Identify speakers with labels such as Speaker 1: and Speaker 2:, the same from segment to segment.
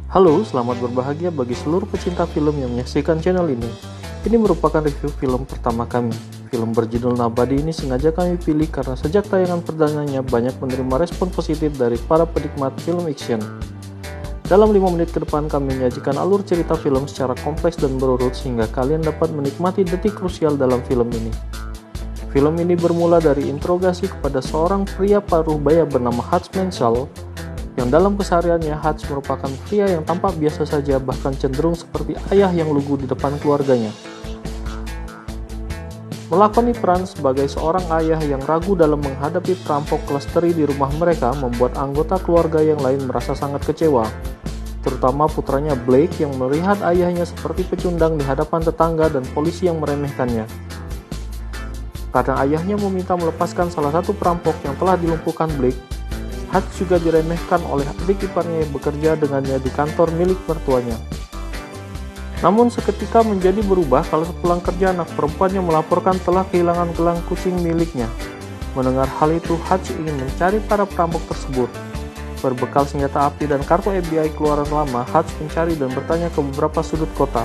Speaker 1: Halo, selamat berbahagia bagi seluruh pecinta film yang menyaksikan channel ini. Ini merupakan review film pertama kami. Film berjudul Nobody ini sengaja kami pilih karena sejak tayangan perdananya banyak menerima respon positif dari para penikmat film action. Dalam 5 menit ke depan kami menyajikan alur cerita film secara kompleks dan berurut sehingga kalian dapat menikmati detik krusial dalam film ini. Film ini bermula dari interogasi kepada seorang pria paruh baya bernama Hutch Mansell, yang dalam kesehariannya Hutch merupakan pria yang tampak biasa saja, bahkan cenderung seperti ayah yang lugu di depan keluarganya. Melakoni peran sebagai seorang ayah yang ragu dalam menghadapi perampok kelesteri di rumah mereka membuat anggota keluarga yang lain merasa sangat kecewa, terutama putranya Blake yang melihat ayahnya seperti pecundang di hadapan tetangga dan polisi yang meremehkannya. Karena ayahnya meminta melepaskan salah satu perampok yang telah dilumpuhkan Blake, Hutch juga diremehkan oleh adik iparnya yang bekerja dengannya di kantor milik mertuanya. Namun seketika menjadi berubah kalau sepulang kerja anak perempuannya melaporkan telah kehilangan gelang kucing miliknya. Mendengar hal itu, Hutch ingin mencari para perampok tersebut. Berbekal senjata api dan kartu FBI keluaran lama, Hutch mencari dan bertanya ke beberapa sudut kota.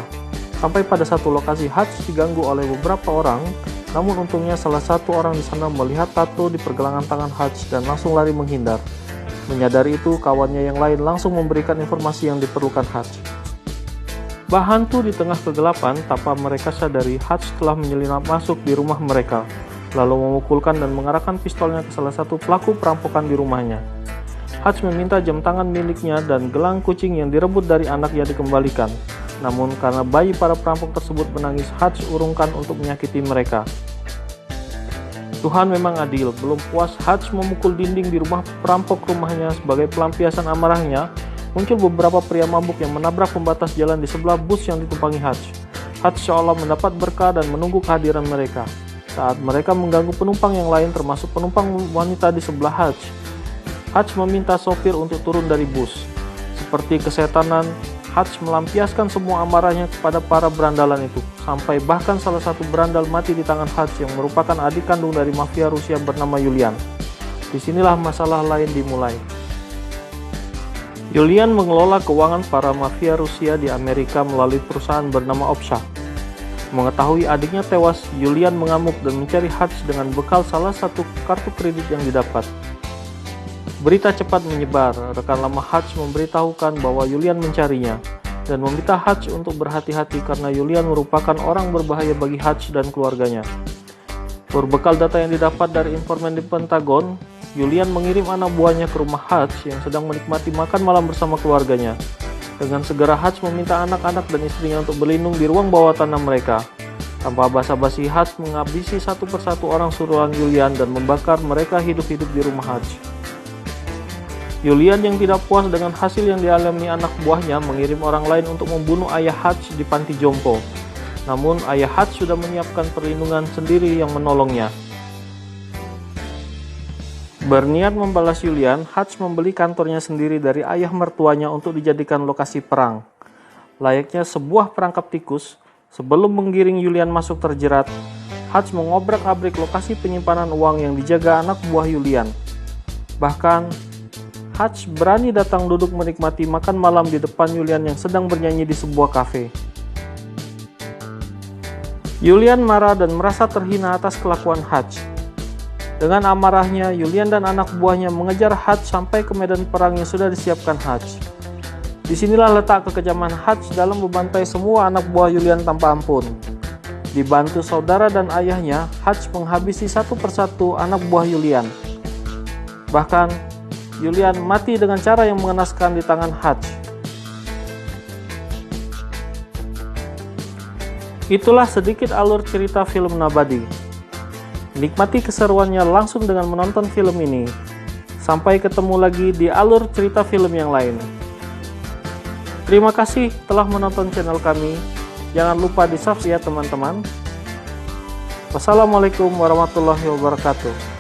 Speaker 1: Sampai pada satu lokasi, Hutch diganggu oleh beberapa orang. Namun untungnya salah satu orang di sana melihat tato di pergelangan tangan Hutch dan langsung lari menghindar. Menyadari itu, kawannya yang lain langsung memberikan informasi yang diperlukan Hutch. Bahantu di tengah kegelapan, tanpa mereka sadari, Hutch telah menyelinap masuk di rumah mereka, lalu memukulkan dan mengarahkan pistolnya ke salah satu pelaku perampokan di rumahnya. Hutch meminta jam tangan miliknya dan gelang kucing yang direbut dari anaknya dikembalikan. Namun karena bayi para perampok tersebut menangis, Hutch urungkan untuk menyakiti mereka. Tuhan memang adil. Belum puas Hutch memukul dinding di rumah perampok rumahnya sebagai pelampiasan amarahnya, muncul beberapa pria mabuk yang menabrak pembatas jalan di sebelah bus yang ditumpangi Hutch. Hutch seolah mendapat berkah dan menunggu kehadiran mereka. Saat mereka mengganggu penumpang yang lain termasuk penumpang wanita di sebelah Hutch, Hutch meminta sopir untuk turun dari bus. Seperti kesetanan, Hutch melampiaskan semua amarahnya kepada para berandalan itu, sampai bahkan salah satu berandal mati di tangan Hutch yang merupakan adik kandung dari mafia Rusia bernama Yulian. Disinilah masalah lain dimulai. Yulian mengelola keuangan para mafia Rusia di Amerika melalui perusahaan bernama Opsha. Mengetahui adiknya tewas, Yulian mengamuk dan mencari Hutch dengan bekal salah satu kartu kredit yang didapat. Berita cepat menyebar. Rekan lama Hutch memberitahukan bahwa Yulian mencarinya dan meminta Hutch untuk berhati-hati karena Yulian merupakan orang berbahaya bagi Hutch dan keluarganya. Berbekal data yang didapat dari informan di Pentagon, Yulian mengirim anak buahnya ke rumah Hutch yang sedang menikmati makan malam bersama keluarganya. Dengan segera Hutch meminta anak-anak dan istrinya untuk berlindung di ruang bawah tanah mereka. Tanpa basa-basi, Hutch menghabisi satu persatu orang suruhan Yulian dan membakar mereka hidup-hidup di rumah Hutch. Yulian yang tidak puas dengan hasil yang dialami anak buahnya mengirim orang lain untuk membunuh ayah Hutch di panti jompo. Namun ayah Hutch sudah menyiapkan perlindungan sendiri yang menolongnya. Berniat membalas Yulian, Hutch membeli kantornya sendiri dari ayah mertuanya untuk dijadikan lokasi perang. Layaknya sebuah perangkap tikus, sebelum menggiring Yulian masuk terjerat, Hutch mengobrak-abrik lokasi penyimpanan uang yang dijaga anak buah Yulian. Bahkan Hutch berani datang duduk menikmati makan malam di depan Yulian yang sedang bernyanyi di sebuah kafe. Yulian marah dan merasa terhina atas kelakuan Hutch. Dengan amarahnya, Yulian dan anak buahnya mengejar Hutch sampai ke medan perang yang sudah disiapkan Hutch. Disinilah letak kekejaman Hutch dalam membantai semua anak buah Yulian tanpa ampun. Dibantu saudara dan ayahnya, Hutch menghabisi satu persatu anak buah Yulian. Bahkan Yulian mati dengan cara yang mengenaskan di tangan Hutch. Itulah sedikit alur cerita film Nobody. Nikmati keseruannya langsung dengan menonton film ini. Sampai ketemu lagi di alur cerita film yang lain. Terima kasih telah menonton channel kami. Jangan lupa di-subscribe ya teman-teman. Wassalamualaikum warahmatullahi wabarakatuh.